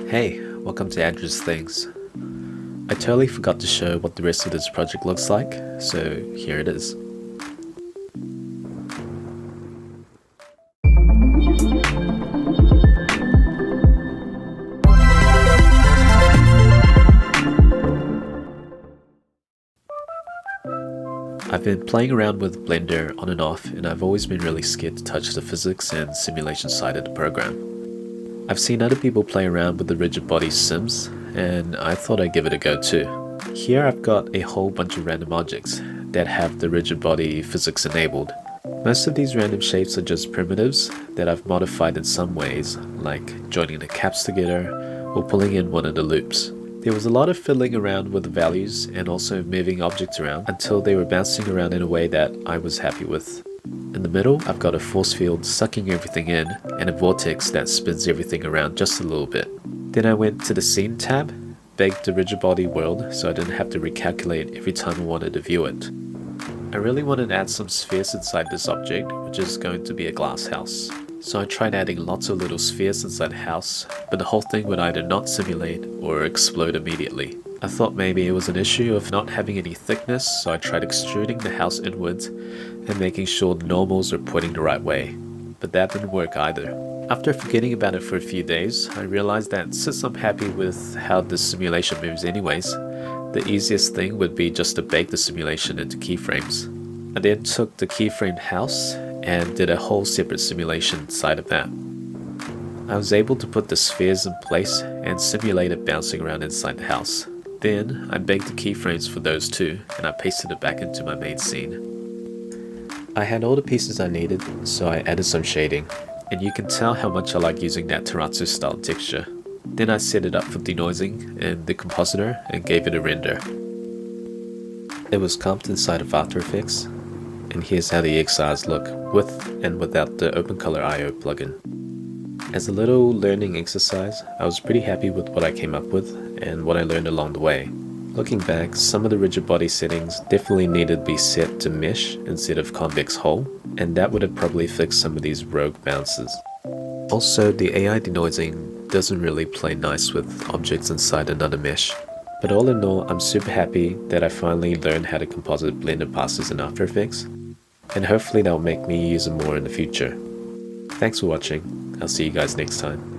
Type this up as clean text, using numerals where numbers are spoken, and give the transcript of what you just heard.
Hey, welcome to Andrew's Things. I totally forgot to show what the rest of this project looks like, so here it is. I've been playing around with Blender on and off, and I've always been really scared to touch the physics and simulation side of the program. I've seen other people play around with the rigid body sims, and I thought I'd give it a go too. Here I've got a whole bunch of random objects that have the rigid body physics enabled. Most of these random shapes are just primitives that I've modified in some ways, like joining the caps together or pulling in one of the loops. There was a lot of fiddling around with the values and also moving objects around until they were bouncing around in a way that I was happy with. In the middle, I've got a force field sucking everything in and a vortex that spins everything around just a little bit. Then I went to the Scene tab, baked the rigid body world so I didn't have to recalculate every time I wanted to view it. I really wanted to add some spheres inside this object, which is going to be a glass house. So I tried adding lots of little spheres inside the house, but the whole thing would either not simulate or explode immediately. I thought maybe it was an issue of not having any thickness, so I tried extruding the house inwards and making sure the normals are pointing the right way. But that didn't work either. After forgetting about it for a few days, I realized that since I'm happy with how the simulation moves anyways, the easiest thing would be just to bake the simulation into keyframes. I then took the keyframe house and did a whole separate simulation inside of that. I was able to put the spheres in place and simulate it bouncing around inside the house. Then I baked the keyframes for those two and I pasted it back into my main scene. I had all the pieces I needed, so I added some shading, and you can tell how much I like using that terrazzo style texture. Then I set it up for denoising in the compositor and gave it a render. It was comped inside of After Effects, and here's how the XRs look with and without the OpenColor IO plugin. As a little learning exercise, I was pretty happy with what I came up with and what I learned along the way. Looking back, some of the rigid body settings definitely needed to be set to mesh instead of convex hull, and that would have probably fixed some of these rogue bounces. Also, the AI denoising doesn't really play nice with objects inside another mesh. But all in all, I'm super happy that I finally learned how to composite Blender passes in After Effects, and hopefully that'll make me use them more in the future. Thanks for watching. I'll see you guys next time.